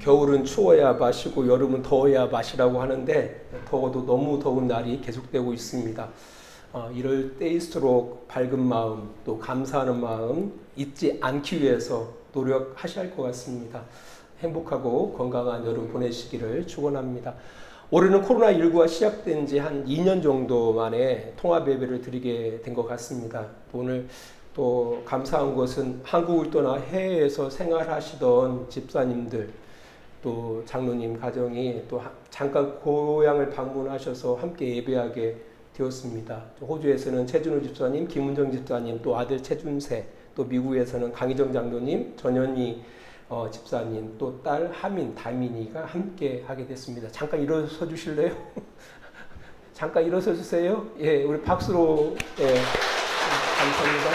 겨울은 추워야 마시고 여름은 더워야 마시라고 하는데 더워도 너무 더운 날이 계속되고 있습니다. 이럴 때일수록 밝은 마음 또 감사하는 마음 잊지 않기 위해서 노력하셔야 할 것 같습니다. 행복하고 건강한 여름 보내시기를 축원합니다. 올해는 코로나19가 시작된 지 한 2년 정도 만에 통합 예배를 드리게 된 것 같습니다. 오늘 또 감사한 것은 한국을 떠나 해외에서 생활하시던 집사님들 또 장로님 가정이 또 잠깐 고향을 방문하셔서 함께 예배하게 되었습니다. 호주에서는 최준호 집사님, 김은정 집사님, 또 아들 최준세, 또 미국에서는 강희정 장로님, 전현희 집사님, 또 딸 하민, 다민이가 함께 하게 됐습니다. 잠깐 일어서 주실래요? 잠깐 일어서 주세요. 예, 우리 박수로 감사합니다.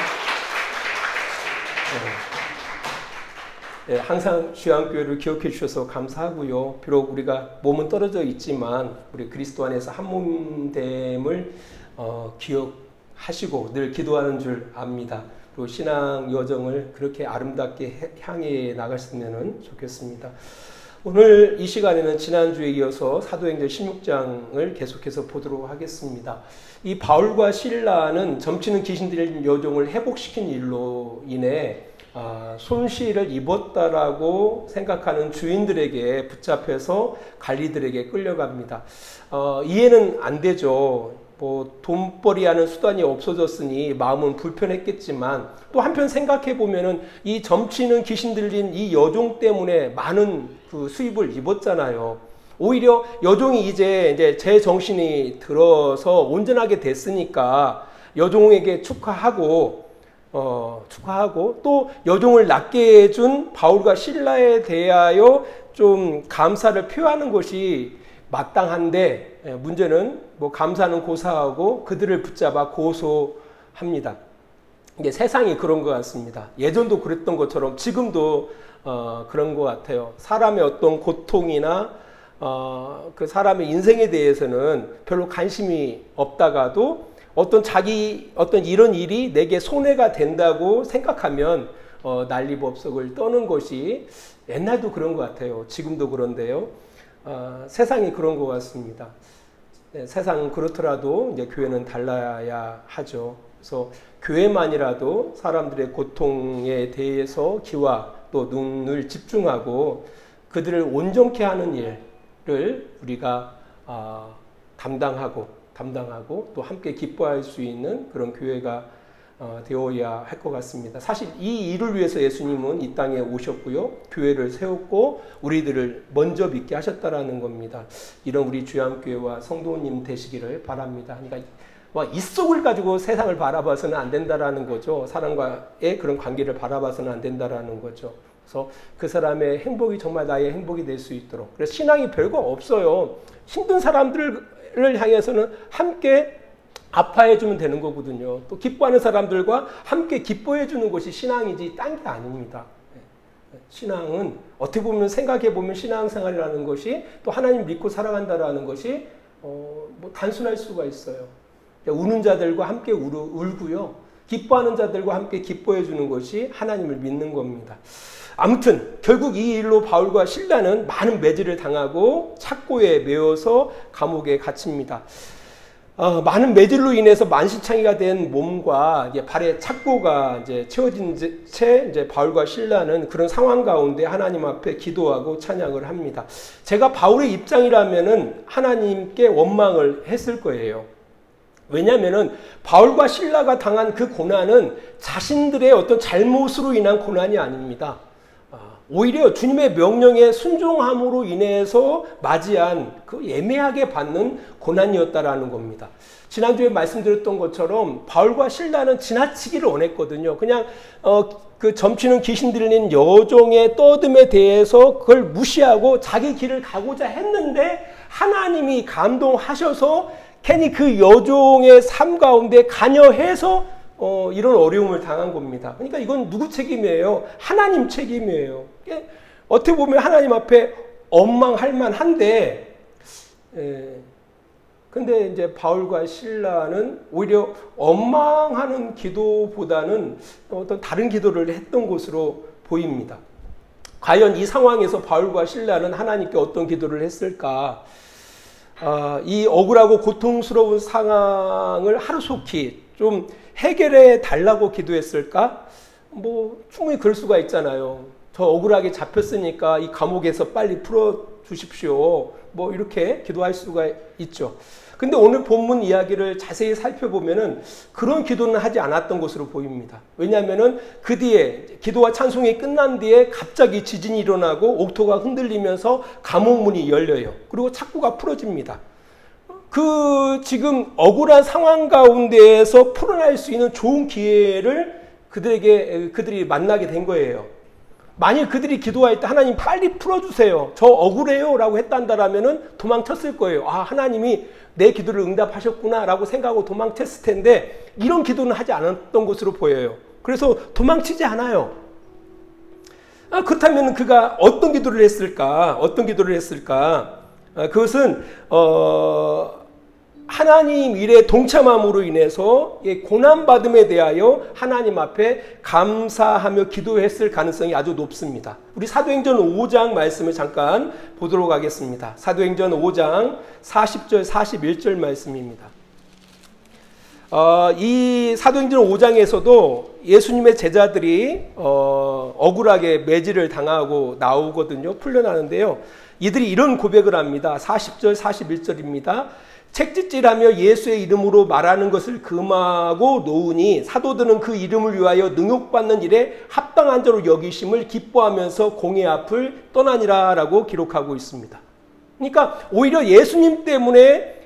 항상 주양교회를 기억해 주셔서 감사하고요. 비록 우리가 몸은 떨어져 있지만 우리 그리스도 안에서 한 몸됨을 기억하시고 늘 기도하는 줄 압니다. 그리고 신앙 여정을 그렇게 아름답게 향해 나갔으면 좋겠습니다. 오늘 이 시간에는 지난주에 이어서 사도행전 16장을 계속해서 보도록 하겠습니다. 이 바울과 실라는 점치는 귀신 들린 여종을 회복시킨 일로 인해 손실을 입었다라고 생각하는 주인들에게 붙잡혀서 관리들에게 끌려갑니다. 이해는 안 되죠. 돈벌이하는 수단이 없어졌으니 마음은 불편했겠지만 또 한편 생각해 보면은 이 점치는 귀신 들린 이 여종 때문에 많은 그 수입을 입었잖아요. 오히려 여종이 이제 제 정신이 들어서 온전하게 됐으니까 여종에게 축하하고 또 여종을 낫게 해준 바울과 실라에 대하여 좀 감사를 표하는 것이 마땅한데 문제는 감사는 고사하고 그들을 붙잡아 고소합니다. 이게 세상이 그런 것 같습니다. 예전도 그랬던 것처럼 지금도 그런 것 같아요. 사람의 어떤 고통이나 그 사람의 인생에 대해서는 별로 관심이 없다가도 어떤 이런 일이 내게 손해가 된다고 생각하면 난리법석을 떠는 것이 옛날도 그런 것 같아요. 지금도 그런데요. 세상이 그런 것 같습니다. 세상은 그렇더라도 이제 교회는 달라야 하죠. 그래서 교회만이라도 사람들의 고통에 대해서 귀와 또 눈을 집중하고 그들을 온전케 하는 일을 우리가 담당하고 또 함께 기뻐할 수 있는 그런 교회가 되어야 할 것 같습니다. 사실 이 일을 위해서 예수님은 이 땅에 오셨고요. 교회를 세웠고 우리들을 먼저 믿게 하셨다라는 겁니다. 이런 우리 주양교회와 성도님 되시기를 바랍니다. 그러니까 이 속을 가지고 세상을 바라봐서는 안 된다라는 거죠. 사람과의 그런 관계를 바라봐서는 안 된다라는 거죠. 그래서 그 사람의 행복이 정말 나의 행복이 될 수 있도록. 그래서 신앙이 별거 없어요. 힘든 사람들을 향해서는 함께 아파해 주면 되는 거거든요. 또 기뻐하는 사람들과 함께 기뻐해 주는 것이 신앙이지 딴 게 아닙니다. 신앙은 어떻게 보면 생각해 보면 신앙생활이라는 것이 또 하나님 믿고 살아간다라는 것이 단순할 수가 있어요. 우는 자들과 함께 울고요. 기뻐하는 자들과 함께 기뻐해 주는 것이 하나님을 믿는 겁니다. 아무튼 결국 이 일로 바울과 실라는 많은 매질을 당하고 착고에 매여서 감옥에 갇힙니다. 많은 매질로 인해서 만신창이가 된 몸과 발에 착고가 채워진 채 바울과 실라는 그런 상황 가운데 하나님 앞에 기도하고 찬양을 합니다. 제가 바울의 입장이라면은 하나님께 원망을 했을 거예요. 왜냐하면은 바울과 실라가 당한 그 고난은 자신들의 어떤 잘못으로 인한 고난이 아닙니다. 오히려 주님의 명령에 순종함으로 인해서 맞이한 그 애매하게 받는 고난이었다라는 겁니다. 지난주에 말씀드렸던 것처럼 바울과 실라는 지나치기를 원했거든요. 그냥 그 점치는 귀신 들린 여종의 떠듦에 대해서 그걸 무시하고 자기 길을 가고자 했는데 하나님이 감동하셔서 괜히 그 여종의 삶 가운데 관여해서 이런 어려움을 당한 겁니다. 그러니까 이건 누구 책임이에요? 하나님 책임이에요. 어떻게 보면 하나님 앞에 원망할 만한데, 근데 이제 바울과 실라는 오히려 원망하는 기도보다는 어떤 다른 기도를 했던 것으로 보입니다. 과연 이 상황에서 바울과 실라는 하나님께 어떤 기도를 했을까? 이 억울하고 고통스러운 상황을 하루속히 좀 해결해 달라고 기도했을까? 뭐 충분히 그럴 수가 있잖아요. 저 억울하게 잡혔으니까 이 감옥에서 빨리 풀어 주십시오. 뭐 이렇게 기도할 수가 있죠. 근데 오늘 본문 이야기를 자세히 살펴보면은 그런 기도는 하지 않았던 것으로 보입니다. 왜냐하면은 그 뒤에 기도와 찬송이 끝난 뒤에 갑자기 지진이 일어나고 옥토가 흔들리면서 감옥 문이 열려요. 그리고 착고가 풀어집니다. 그 지금 억울한 상황 가운데에서 풀어낼 수 있는 좋은 기회를 그들이 만나게 된 거예요. 만일 그들이 기도할 때 하나님 빨리 풀어주세요. 저 억울해요 라고 했단다라면은 도망쳤을 거예요. 아, 하나님이 내 기도를 응답하셨구나 라고 생각하고 도망쳤을 텐데 이런 기도는 하지 않았던 것으로 보여요. 그래서 도망치지 않아요. 그렇다면 그가 어떤 기도를 했을까? 그것은 하나님 일에 동참함으로 인해서 고난받음에 대하여 하나님 앞에 감사하며 기도했을 가능성이 아주 높습니다. 우리 사도행전 5장 말씀을 잠깐 보도록 하겠습니다. 사도행전 5장 40절 41절 말씀입니다. 이 사도행전 5장에서도 예수님의 제자들이 억울하게 매질을 당하고 나오거든요. 풀려나는데요. 이들이 이런 고백을 합니다. 40절 41절입니다. 책짓질하며 예수의 이름으로 말하는 것을 금하고 놓으니 사도들은 그 이름을 위하여 능욕받는 일에 합당한 자로 여기심을 기뻐하면서 공의 앞을 떠나니라 라고 기록하고 있습니다. 그러니까 오히려 예수님 때문에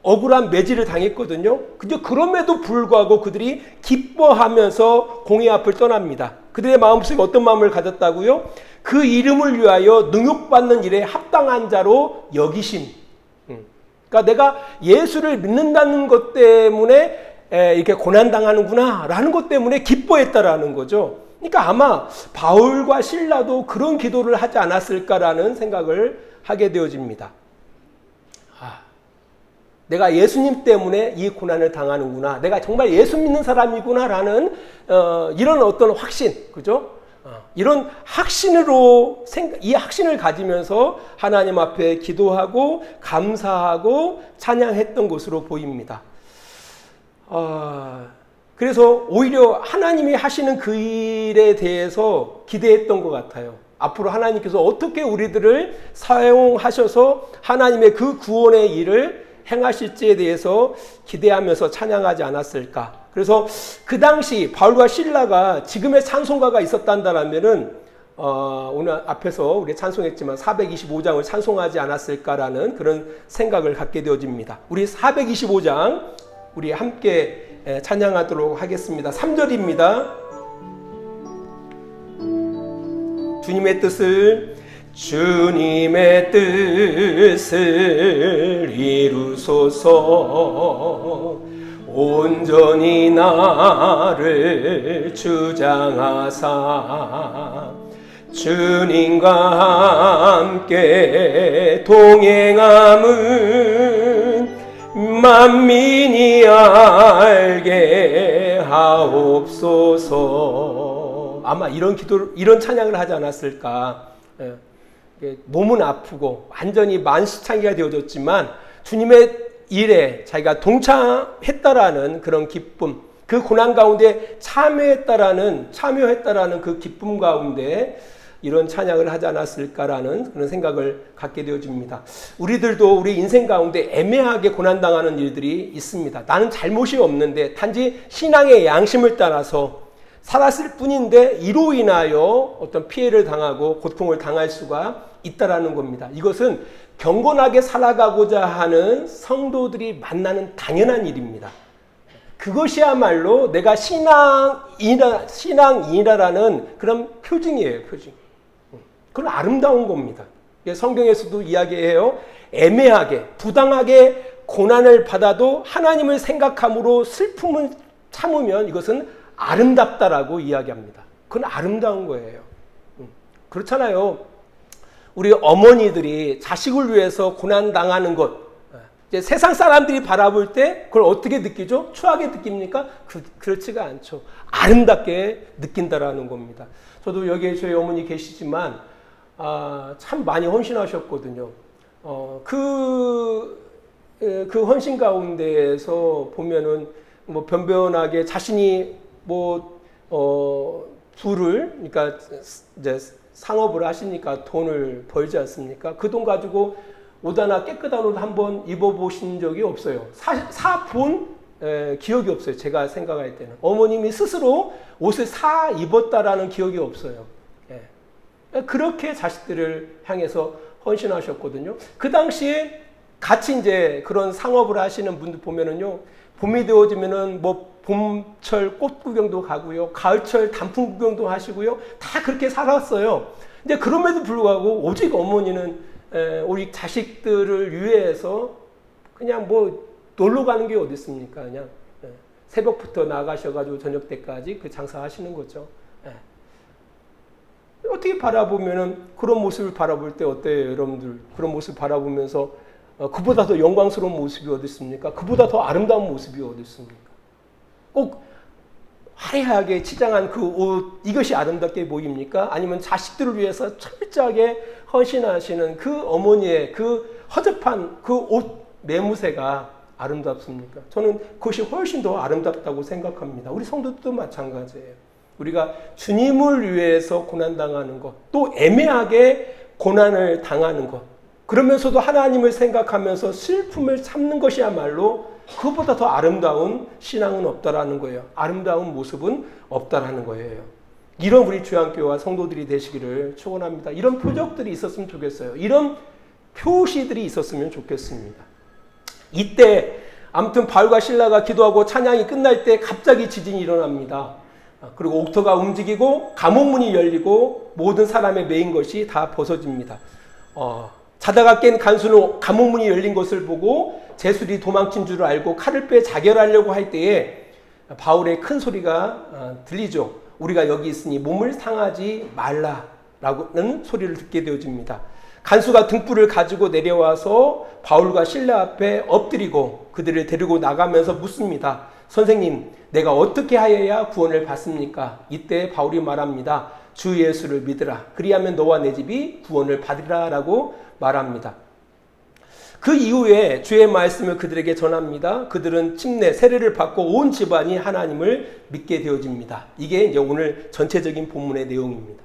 억울한 매질을 당했거든요. 그럼에도 불구하고 그들이 기뻐하면서 공의 앞을 떠납니다. 그들의 마음속에 어떤 마음을 가졌다고요? 그 이름을 위하여 능욕받는 일에 합당한 자로 여기심. 그러니까 내가 예수를 믿는다는 것 때문에 이렇게 고난당하는구나 라는 것 때문에 기뻐했다라는 거죠. 그러니까 아마 바울과 실라도 그런 기도를 하지 않았을까라는 생각을 하게 되어집니다. 내가 예수님 때문에 이 고난을 당하는구나. 내가 정말 예수 믿는 사람이구나라는 이런 어떤 확신, 그죠? 이런 이 확신을 가지면서 하나님 앞에 기도하고 감사하고 찬양했던 것으로 보입니다. 그래서 오히려 하나님이 하시는 그 일에 대해서 기대했던 것 같아요. 앞으로 하나님께서 어떻게 우리들을 사용하셔서 하나님의 그 구원의 일을 행하실지에 대해서 기대하면서 찬양하지 않았을까. 그래서 그 당시 바울과 실라가 지금의 찬송가가 있었단다라면은 오늘 앞에서 우리 찬송했지만 425장을 찬송하지 않았을까라는 그런 생각을 갖게 되어집니다. 우리 425장 우리 함께 찬양하도록 하겠습니다. 3절입니다. 주님의 뜻을 이루소서. 온전히 나를 주장하사 주님과 함께 동행함은 만민이 알게 하옵소서. 아마 이런 찬양을 하지 않았을까. 몸은 아프고 완전히 만시창기가 되어졌지만 주님의 일에 자기가 동참했다라는 그런 기쁨, 그 고난 가운데 참여했다라는 그 기쁨 가운데 이런 찬양을 하지 않았을까라는 그런 생각을 갖게 되어집니다. 우리들도 우리 인생 가운데 애매하게 고난당하는 일들이 있습니다. 나는 잘못이 없는데 단지 신앙의 양심을 따라서 살았을 뿐인데 이로 인하여 어떤 피해를 당하고 고통을 당할 수가 있다라는 겁니다. 이것은 경건하게 살아가고자 하는 성도들이 만나는 당연한 일입니다. 그것이야말로 내가 신앙인이라는 그런 표징이에요. 표징. 그건 아름다운 겁니다. 성경에서도 이야기해요. 애매하게 부당하게 고난을 받아도 하나님을 생각함으로 슬픔을 참으면 이것은 아름답다라고 이야기합니다. 그건 아름다운 거예요. 그렇잖아요. 우리 어머니들이 자식을 위해서 고난당하는 것, 이제 세상 사람들이 바라볼 때 그걸 어떻게 느끼죠? 추하게 느낍니까? 그렇지가 않죠. 아름답게 느낀다라는 겁니다. 저도 여기에 저희 어머니 계시지만 참 많이 헌신하셨거든요. 그 헌신 가운데에서 보면은 뭐 변변하게 자신이 그러니까 이제 상업을 하시니까 돈을 벌지 않습니까? 그 돈 가지고 옷 하나 깨끗한 옷 한번 입어보신 적이 없어요. 사본 기억이 없어요. 제가 생각할 때는. 어머님이 스스로 옷을 사 입었다라는 기억이 없어요. 그렇게 자식들을 향해서 헌신하셨거든요. 그 당시에 같이 이제 그런 상업을 하시는 분들 보면은요, 봄이 되어지면은 뭐 봄철 꽃 구경도 가고요, 가을철 단풍 구경도 하시고요, 다 그렇게 살았어요. 근데 그럼에도 불구하고 오직 어머니는 우리 자식들을 위해서 그냥 뭐 놀러 가는 게 어디 있습니까? 그냥 새벽부터 나가셔가지고 저녁 때까지 그 장사하시는 거죠. 어떻게 바라보면은 그런 모습을 바라볼 때 어때요, 여러분들? 그런 모습을 바라보면서 그보다 더 영광스러운 모습이 어디 있습니까? 그보다 더 아름다운 모습이 어디 있습니까? 꼭 화려하게 치장한 그 옷, 이것이 아름답게 보입니까? 아니면 자식들을 위해서 철저하게 헌신하시는 그 어머니의 그 허접한 그 옷 매무새가 아름답습니까? 저는 그것이 훨씬 더 아름답다고 생각합니다. 우리 성도들도 마찬가지예요. 우리가 주님을 위해서 고난당하는 것, 또 애매하게 고난을 당하는 것, 그러면서도 하나님을 생각하면서 슬픔을 참는 것이야말로 그것보다 더 아름다운 신앙은 없다라는 거예요. 아름다운 모습은 없다라는 거예요. 이런 우리 주안교회와 성도들이 되시기를 축원합니다. 이런 표적들이 있었으면 좋겠어요. 이런 표시들이 있었으면 좋겠습니다. 이때 아무튼 바울과 실라가 기도하고 찬양이 끝날 때 갑자기 지진이 일어납니다. 그리고 옥토가 움직이고 감옥문이 열리고 모든 사람의 메인 것이 다 벗어집니다. 자다가 깬 간수는 감옥문이 열린 것을 보고 제술이 도망친 줄 알고 칼을 빼 자결하려고 할 때에 바울의 큰 소리가 들리죠. 우리가 여기 있으니 몸을 상하지 말라라는 소리를 듣게 되어집니다. 간수가 등불을 가지고 내려와서 바울과 실라 앞에 엎드리고 그들을 데리고 나가면서 묻습니다. 선생님, 내가 어떻게 하여야 구원을 받습니까? 이때 바울이 말합니다. 주 예수를 믿으라. 그리하면 너와 내 집이 구원을 받으리라 라고 말합니다. 그 이후에 주의 말씀을 그들에게 전합니다. 그들은 침례, 세례를 받고 온 집안이 하나님을 믿게 되어집니다. 이게 이제 오늘 전체적인 본문의 내용입니다.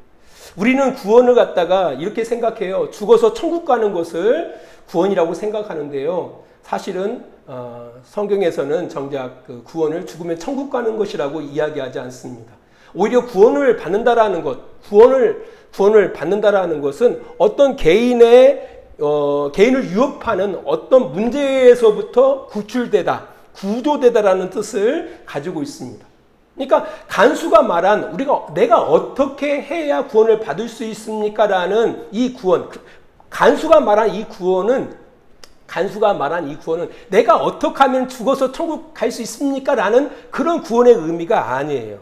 우리는 구원을 갖다가 이렇게 생각해요. 죽어서 천국 가는 것을 구원이라고 생각하는데요. 사실은 성경에서는 정작 그 구원을 죽으면 천국 가는 것이라고 이야기하지 않습니다. 오히려 구원을 받는다라는 것, 구원을 받는다라는 것은 어떤 개인을 위협하는 어떤 문제에서부터 구출되다, 구조되다라는 뜻을 가지고 있습니다. 그러니까 간수가 말한 내가 어떻게 해야 구원을 받을 수 있습니까? 라는 이 구원, 간수가 말한 이 구원은 내가 어떻게 하면 죽어서 천국 갈 수 있습니까? 라는 그런 구원의 의미가 아니에요.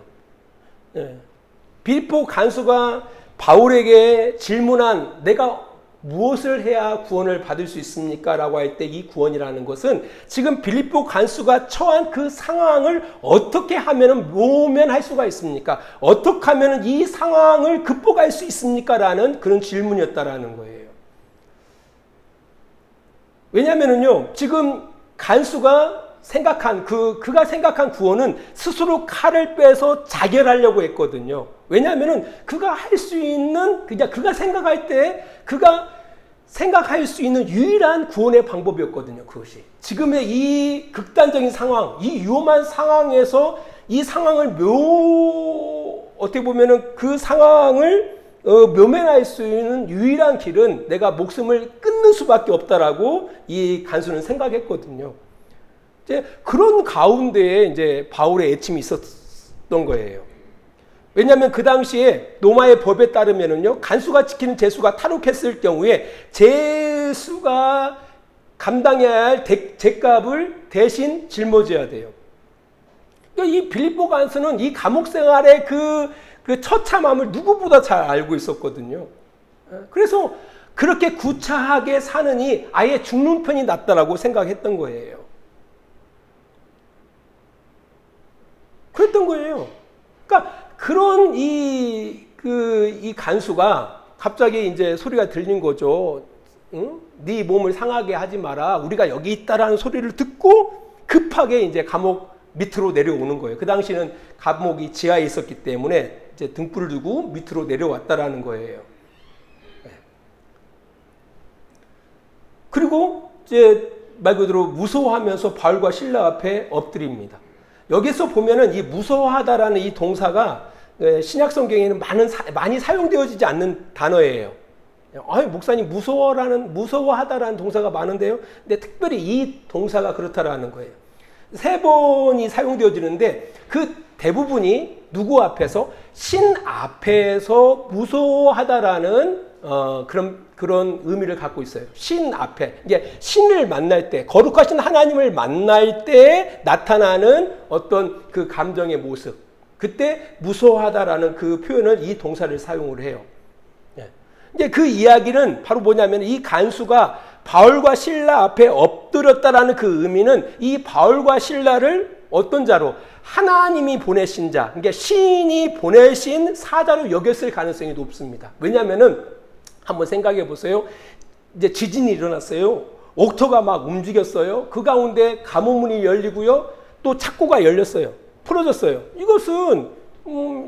빌립보 간수가 바울에게 질문한 내가 무엇을 해야 구원을 받을 수 있습니까? 라고 할 때 이 구원이라는 것은 지금 빌립보 간수가 처한 그 상황을 어떻게 하면 모면할 수가 있습니까? 어떻게 하면 이 상황을 극복할 수 있습니까? 라는 그런 질문이었다라는 거예요. 왜냐하면요, 지금 간수가 그가 생각한 구원은 스스로 칼을 빼서 자결하려고 했거든요. 왜냐하면 그가 할 수 있는, 그가 생각할 때, 그가 생각할 수 있는 유일한 구원의 방법이었거든요. 그것이. 지금의 이 극단적인 상황, 이 위험한 상황에서 이 상황을 어떻게 보면은 그 상황을 묘면할 수 있는 유일한 길은 내가 목숨을 끊는 수밖에 없다라고 이 간수는 생각했거든요. 이제 그런 가운데에 이제 바울의 애침이 있었던 거예요. 왜냐하면 그 당시에 로마의 법에 따르면은요, 간수가 지키는 제수가 탈옥했을 경우에 제수가 감당해야 할 제값을 대신 짊어져야 돼요. 그러니까 이 빌립보 간수는 이 감옥 생활의 그 처참함을 누구보다 잘 알고 있었거든요. 그래서 그렇게 구차하게 사느니 아예 죽는 편이 낫다라고 생각했던 거예요. 그랬던 거예요. 그러니까 그런 이 간수가 갑자기 이제 소리가 들린 거죠. 응? 네 몸을 상하게 하지 마라. 우리가 여기 있다라는 소리를 듣고 급하게 이제 감옥 밑으로 내려오는 거예요. 그 당시는 감옥이 지하에 있었기 때문에 이제 등불을 두고 밑으로 내려왔다라는 거예요. 그리고 이제 말 그대로 무서워하면서 바울과 실라 앞에 엎드립니다. 여기서 보면은 이 무서워하다라는 이 동사가 신약 성경에는 많이 사용되어지지 않는 단어예요. 목사님 무서워하다라는 동사가 많은데요. 근데 특별히 이 동사가 그렇다라는 거예요. 3번이 사용되어지는데 그 대부분이 누구 앞에서? 신 앞에서 무서워하다라는 그런 의미를 갖고 있어요. 신 앞에. 이게 신을 만날 때, 거룩하신 하나님을 만날 때 나타나는 어떤 그 감정의 모습. 그때 무서워하다라는 그 표현을 이 동사를 사용을 해요. 이제 그 이야기는 바로 뭐냐면 이 간수가 바울과 실라 앞에 엎드렸다라는 그 의미는 이 바울과 실라를 어떤 자로? 하나님이 보내신 자, 그러니까 신이 보내신 사자로 여겼을 가능성이 높습니다. 왜냐하면은 한번 생각해 보세요. 이제 지진이 일어났어요. 옥토가 막 움직였어요. 그 가운데 감옥문이 열리고요. 또 창고가 열렸어요. 풀어졌어요. 이것은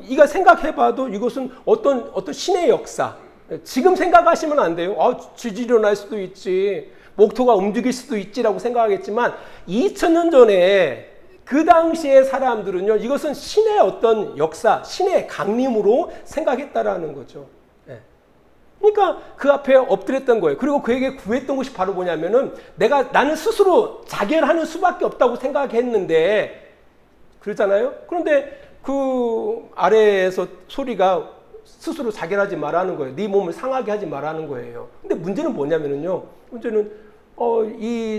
이가 생각해 봐도 이것은 어떤 신의 역사. 지금 생각하시면 안 돼요. 지진이 일어날 수도 있지. 옥토가 움직일 수도 있지라고 생각하겠지만 2000년 전에 그 당시의 사람들은요. 이것은 신의 어떤 역사, 신의 강림으로 생각했다라는 거죠. 그러니까 그 앞에 엎드렸던 거예요. 그리고 그에게 구했던 것이 바로 뭐냐면은 나는 스스로 자결하는 수밖에 없다고 생각했는데 그렇잖아요. 그런데 그 아래에서 소리가 스스로 자결하지 말라는 거예요. 네 몸을 상하게 하지 말라는 거예요. 근데 문제는 뭐냐면은요. 문제는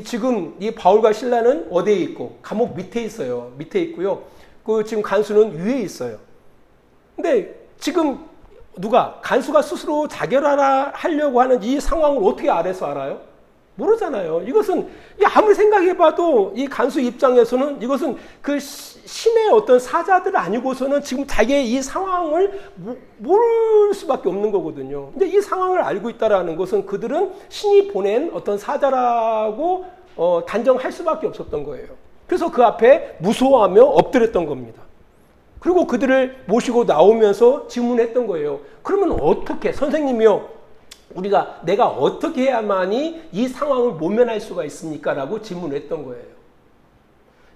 지금 이 바울과 실라는 어디에 있고 감옥 밑에 있어요. 밑에 있고요. 그 지금 간수는 위에 있어요. 근데 지금 간수가 스스로 자결하려고 하는 이 상황을 어떻게 아래서 알아요? 모르잖아요. 이것은 아무리 생각해봐도 이 간수 입장에서는 이것은 그 신의 어떤 사자들 아니고서는 지금 자기의 이 상황을 모를 수밖에 없는 거거든요. 근데 이 상황을 알고 있다라는 것은 그들은 신이 보낸 어떤 사자라고 단정할 수밖에 없었던 거예요. 그래서 그 앞에 무서워하며 엎드렸던 겁니다. 그리고 그들을 모시고 나오면서 질문했던 거예요. 그러면 어떻게, 선생님이요, 내가 어떻게 해야만이 이 상황을 모면할 수가 있습니까? 라고 질문했던 거예요.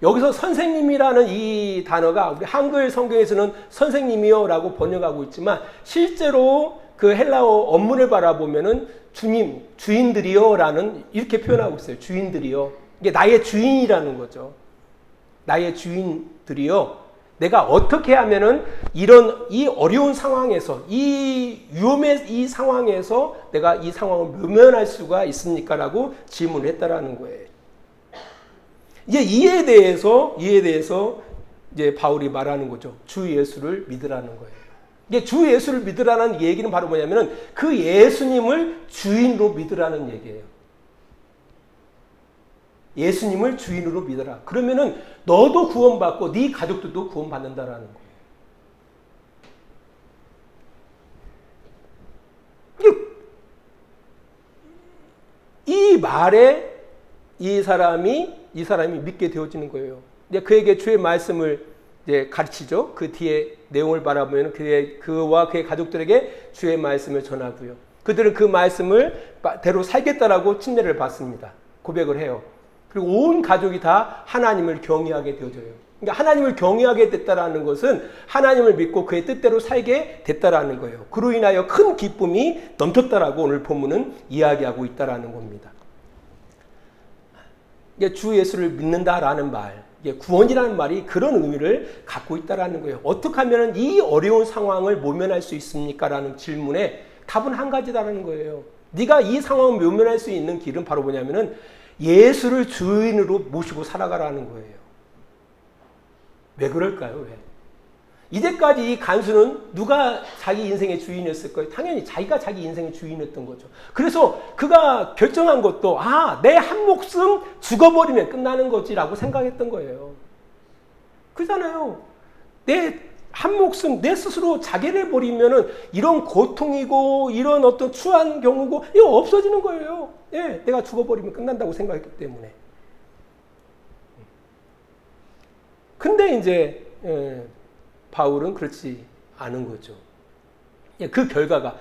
여기서 선생님이라는 이 단어가 우리 한글 성경에서는 선생님이요 라고 번역하고 있지만 실제로 그 헬라어 원문을 바라보면은 주님, 주인들이요 라는 이렇게 표현하고 있어요. 주인들이요. 이게 나의 주인이라는 거죠. 나의 주인들이요. 내가 어떻게 하면은 이 어려운 상황에서, 이 상황에서 내가 이 상황을 모면할 수가 있습니까? 라고 질문을 했다라는 거예요. 이제 이에 대해서 이제 바울이 말하는 거죠. 주 예수를 믿으라는 거예요. 이게 주 예수를 믿으라는 얘기는 바로 뭐냐면은 그 예수님을 주인으로 믿으라는 얘기예요. 예수님을 주인으로 믿어라. 그러면은 너도 구원받고 네 가족들도 구원받는다라는 거예요. 이 말에 이 사람이 믿게 되어지는 거예요. 이제 그에게 주의 말씀을 이제 가르치죠. 그 뒤에 내용을 바라보면 그와 그의 가족들에게 주의 말씀을 전하고요. 그들은 그 말씀을 대로 살겠다라고 침례를 받습니다. 고백을 해요. 그리고 온 가족이 다 하나님을 경외하게 되어져요. 그러니까 하나님을 경외하게 됐다라는 것은 하나님을 믿고 그의 뜻대로 살게 됐다라는 거예요. 그로 인하여 큰 기쁨이 넘쳤다라고 오늘 본문은 이야기하고 있다라는 겁니다. 주 예수를 믿는다라는 말, 구원이라는 말이 그런 의미를 갖고 있다라는 거예요. 어떻게 하면 이 어려운 상황을 모면할 수 있습니까? 라는 질문에 답은 한 가지다라는 거예요. 네가 이 상황을 모면할 수 있는 길은 바로 뭐냐면은 예수를 주인으로 모시고 살아가라는 거예요. 왜 그럴까요? 왜? 이제까지 이 간수는 누가 자기 인생의 주인이었을 거예요? 당연히 자기가 자기 인생의 주인이었던 거죠. 그래서 그가 결정한 것도 내 한 목숨 죽어버리면 끝나는 거지라고 생각했던 거예요. 그렇잖아요. 내 한 목숨 내 스스로 자결해 버리면은 이런 고통이고 이런 어떤 추한 경우고 이거 없어지는 거예요. 예, 내가 죽어버리면 끝난다고 생각했기 때문에. 근데 이제 바울은 그렇지 않은 거죠. 그 결과가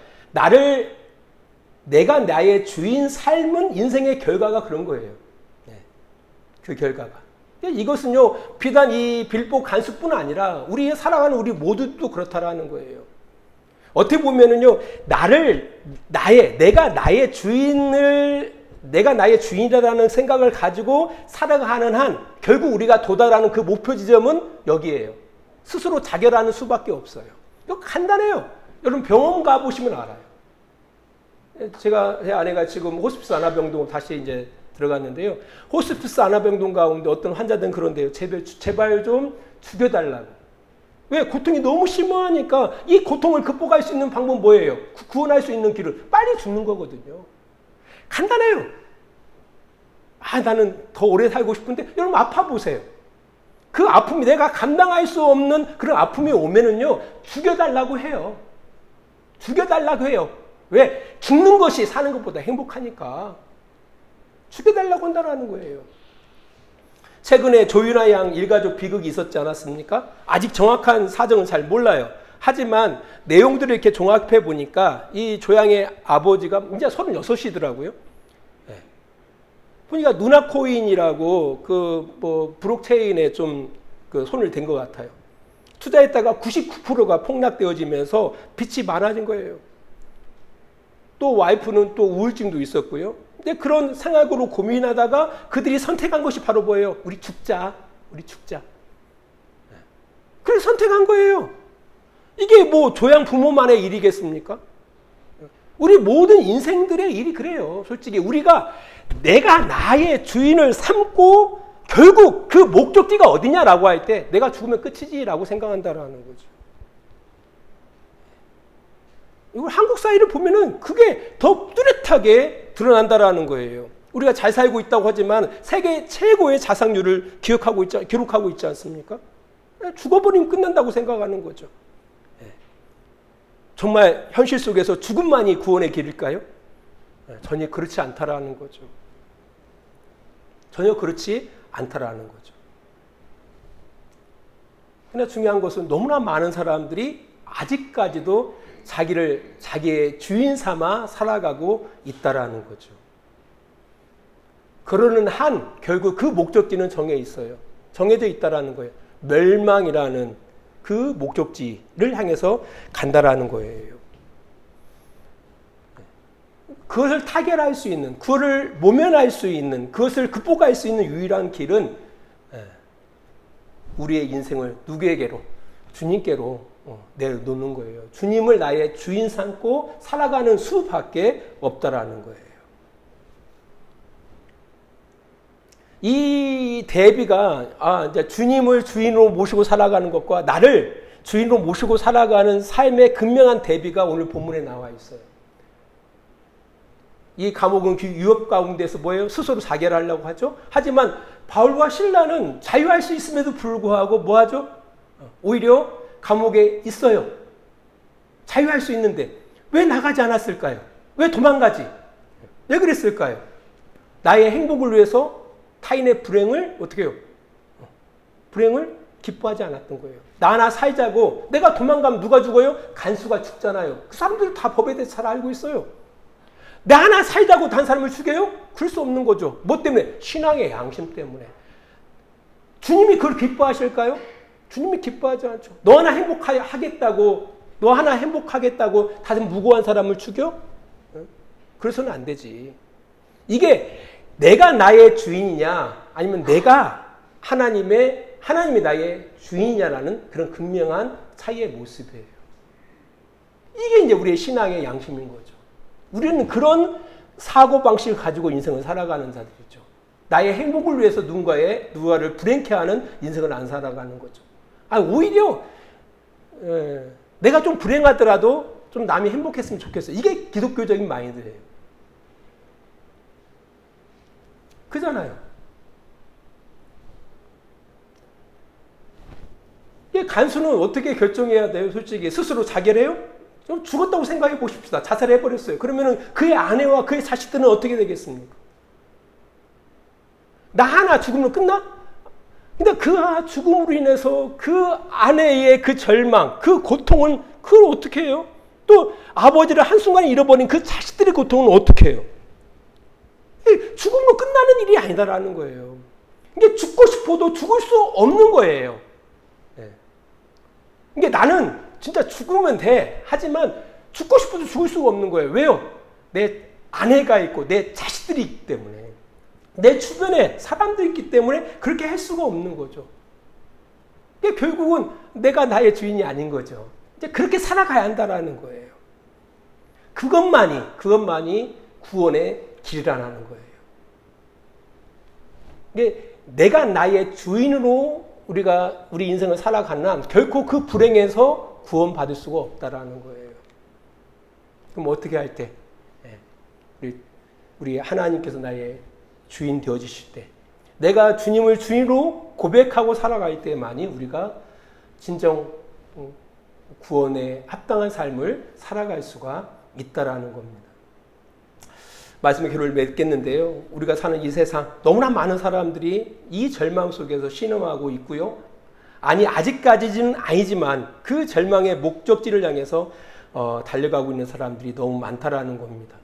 내가 나의 주인 삶은 인생의 결과가 그런 거예요. 그 결과가. 이것은요, 비단 이 빌보 간수뿐 아니라 우리 살아가는 우리 모두도 그렇다라는 거예요. 어떻게 보면은요, 내가 나의 주인이라는 생각을 가지고 살아가는 한 결국 우리가 도달하는 그 목표 지점은 여기에요. 스스로 자결하는 수밖에 없어요. 이거 간단해요. 여러분 병원 가보시면 알아요. 제 아내가 지금 호스피스 안화병동으로 다시 이제 들어갔는데요. 호스피스 안화병동 가운데 어떤 환자들은 그런데요. 제발 좀 죽여달라고. 왜? 고통이 너무 심하니까 이 고통을 극복할 수 있는 방법은 뭐예요? 구원할 수 있는 길은 빨리 죽는 거거든요. 간단해요. 나는 더 오래 살고 싶은데 여러분 아파 보세요. 그 아픔이 내가 감당할 수 없는 그런 아픔이 오면은요, 죽여달라고 해요. 죽여달라고 해요. 왜? 죽는 것이 사는 것보다 행복하니까. 죽여달라고 한다는 거예요. 최근에 조윤아 양 일가족 비극이 있었지 않았습니까? 아직 정확한 사정은 잘 몰라요. 하지만 내용들을 이렇게 종합해 보니까 이 조양의 아버지가 이제 36이더라고요. 보니까 누나코인이라고 브록체인에 좀 손을 댄 것 같아요. 투자했다가 99%가 폭락되어지면서 빚이 많아진 거예요. 또 와이프는 또 우울증도 있었고요. 근데 그런 생각으로 고민하다가 그들이 선택한 것이 바로 뭐예요? 우리 죽자. 그래서 선택한 거예요. 이게 뭐 조양 부모만의 일이겠습니까? 우리 모든 인생들의 일이 그래요. 솔직히 우리가 내가 나의 주인을 삼고 결국 그 목적지가 어디냐라고 할 때 내가 죽으면 끝이지라고 생각한다라는 거죠. 이걸 한국 사회를 보면은 그게 더 뚜렷하게 드러난다라는 거예요. 우리가 잘 살고 있다고 하지만 세계 최고의 자살률을 기록하고 있지 않습니까? 죽어버리면 끝난다고 생각하는 거죠. 정말 현실 속에서 죽음만이 구원의 길일까요? 전혀 그렇지 않다라는 거죠. 전혀 그렇지 않다라는 거죠. 그러나 중요한 것은 너무나 많은 사람들이 아직까지도 자기의 주인 삼아 살아가고 있다라는 거죠. 그러는 한 결국 그 목적지는 정해져 있다라는 거예요. 멸망이라는 그 목적지를 향해서 간다라는 거예요. 그것을 타결할 수 있는, 그것을 모면할 수 있는, 그것을 극복할 수 있는 유일한 길은 우리의 인생을 누구에게로? 주님께로 내놓는 거예요. 주님을 나의 주인 삼고 살아가는 수밖에 없다라는 거예요. 이 대비가 이제 주님을 주인으로 모시고 살아가는 것과 나를 주인으로 모시고 살아가는 삶의 극명한 대비가 오늘 본문에 나와 있어요. 이 감옥은 유업 가운데서 뭐예요? 스스로 자결하려고 하죠. 하지만 바울과 실라는 자유할 수 있음에도 불구하고 뭐 하죠? 오히려 감옥에 있어요. 자유할 수 있는데 왜 나가지 않았을까요? 왜 도망가지? 왜 그랬을까요? 나의 행복을 위해서 타인의 불행을 어떻게 해요? 불행을 기뻐하지 않았던 거예요. 나 하나 살자고 내가 도망가면 누가 죽어요? 간수가 죽잖아요. 그 사람들 다 법에 대해서 잘 알고 있어요. 나 하나 살자고 다른 사람을 죽여요? 그럴 수 없는 거죠. 뭐 때문에? 신앙의 양심 때문에. 주님이 그걸 기뻐하실까요? 주님이 기뻐하지 않죠. 너 하나 행복하겠다고 다른 무고한 사람을 죽여? 그래서는 안 되지. 이게 내가 나의 주인이냐 아니면 내가 하나님이 나의 주인이냐라는 그런 극명한 차이의 모습이에요. 이게 이제 우리의 신앙의 양심인 거죠. 우리는 그런 사고방식을 가지고 인생을 살아가는 자들이죠. 나의 행복을 위해서 누군가를 불행케 하는 인생을 안 살아가는 거죠. 오히려 내가 좀 불행하더라도 좀 남이 행복했으면 좋겠어요. 이게 기독교적인 마인드예요. 그잖아요. 이 간수는 어떻게 결정해야 돼요? 솔직히 스스로 자결해요? 좀 죽었다고 생각해 보십시다. 자살해버렸어요. 그러면 그의 아내와 그의 자식들은 어떻게 되겠습니까? 나 하나 죽으면 끝나? 근데 그 죽음으로 인해서 그 아내의 그 절망, 그 고통은 그걸 어떻게 해요? 또 아버지를 한순간에 잃어버린 그 자식들의 고통은 어떻게 해요? 죽음으로 끝나는 일이 아니다라는 거예요. 이게 죽고 싶어도 죽을 수 없는 거예요. 이게 나는 진짜 죽으면 돼. 하지만 죽고 싶어도 죽을 수가 없는 거예요. 왜요? 내 아내가 있고 내 자식들이 있기 때문에. 내 주변에 사람들이 있기 때문에 그렇게 할 수가 없는 거죠. 그게 결국은 내가 나의 주인이 아닌 거죠. 이제 그렇게 살아가야 한다라는 거예요. 그것만이 구원의 길이라는 거예요. 이게 내가 나의 주인으로 우리 인생을 살아가는 한 결코 그 불행에서 구원받을 수가 없다라는 거예요. 그럼 어떻게 할 때? 우리 하나님께서 나의 주인 되어주실 때, 내가 주님을 주인으로 고백하고 살아갈 때만이 우리가 진정 구원에 합당한 삶을 살아갈 수가 있다라는 겁니다. 말씀의 결론을 맺겠는데요. 우리가 사는 이 세상 너무나 많은 사람들이 이 절망 속에서 신음하고 있고요. 아직까지는 아니지만 그 절망의 목적지를 향해서 달려가고 있는 사람들이 너무 많다라는 겁니다.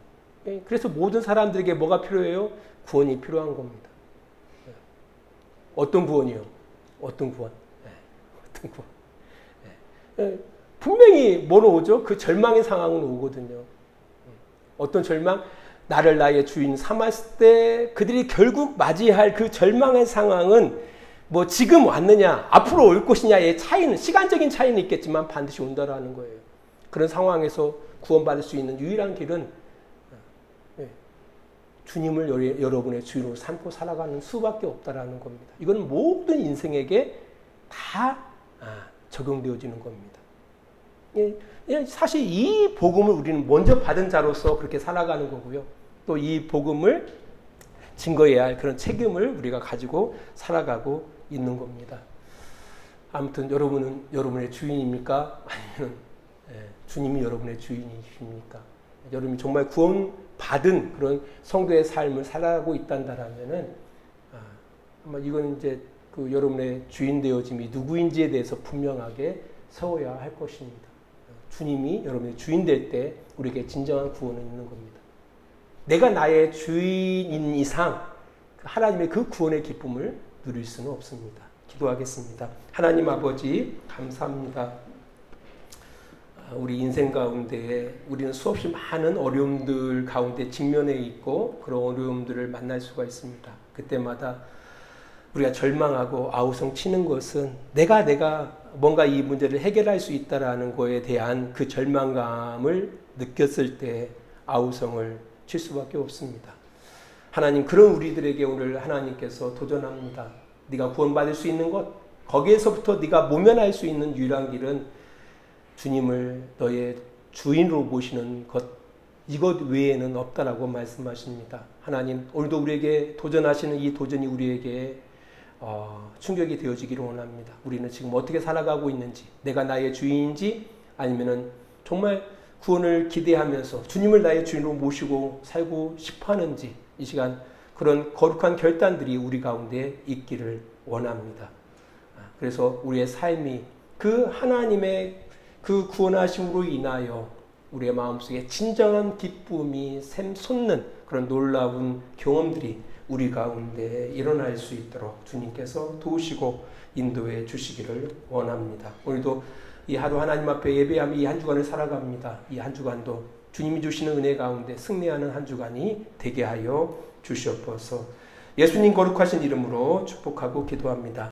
그래서 모든 사람들에게 뭐가 필요해요? 구원이 필요한 겁니다. 어떤 구원이요? 어떤 구원? 어떤 구원? 분명히 뭐로 오죠? 그 절망의 상황은 오거든요. 어떤 절망? 나를 나의 주인 삼았을 때 그들이 결국 맞이할 그 절망의 상황은 뭐 지금 왔느냐, 앞으로 올 것이냐의 차이는, 시간적인 차이는 있겠지만 반드시 온다라는 거예요. 그런 상황에서 구원받을 수 있는 유일한 길은 주님을 여러분의 주인으로 삼고 살아가는 수밖에 없다라는 겁니다. 이건 모든 인생에게 다 적용되어지는 겁니다. 사실 이 복음을 우리는 먼저 받은 자로서 그렇게 살아가는 거고요. 또 이 복음을 증거해야 할 그런 책임을 우리가 가지고 살아가고 있는 겁니다. 아무튼 여러분은 여러분의 주인입니까? 아니면 주님이 여러분의 주인이십니까? 여러분이 정말 구원받은 그런 성도의 삶을 살아가고 있단다라면은 아마 이건 이제 그 여러분의 주인 되어짐이 누구인지에 대해서 분명하게 세워야 할 것입니다. 주님이 여러분의 주인 될 때 우리에게 진정한 구원은 있는 겁니다. 내가 나의 주인인 이상 하나님의 그 구원의 기쁨을 누릴 수는 없습니다. 기도하겠습니다. 하나님 아버지 감사합니다. 우리 인생 가운데 우리는 수없이 많은 어려움들 가운데 직면해 있고 그런 어려움들을 만날 수가 있습니다. 그때마다 우리가 절망하고 아우성 치는 것은 내가 뭔가 이 문제를 해결할 수 있다라는 거에 대한 그 절망감을 느꼈을 때 아우성을 칠 수밖에 없습니다. 하나님, 그런 우리들에게 오늘 하나님께서 도전합니다. 네가 구원받을 수 있는 것, 거기에서부터 네가 모면할 수 있는 유일한 길은 주님을 너의 주인으로 모시는 것, 이것 외에는 없다라고 말씀하십니다. 하나님, 오늘도 우리에게 도전하시는 이 도전이 우리에게 충격이 되어지기를 원합니다. 우리는 지금 어떻게 살아가고 있는지, 내가 나의 주인인지 아니면은 정말 구원을 기대하면서 주님을 나의 주인으로 모시고 살고 싶어 하는지, 이 시간 그런 거룩한 결단들이 우리 가운데 있기를 원합니다. 그래서 우리의 삶이 그 하나님의 그 구원하심으로 인하여 우리의 마음속에 진정한 기쁨이 샘솟는 그런 놀라운 경험들이 우리 가운데 일어날 수 있도록 주님께서 도우시고 인도해 주시기를 원합니다. 오늘도 이 하루 하나님 앞에 예배하며 이 한 주간을 살아갑니다. 이 한 주간도 주님이 주시는 은혜 가운데 승리하는 한 주간이 되게 하여 주시옵소서. 예수님 거룩하신 이름으로 축복하고 기도합니다.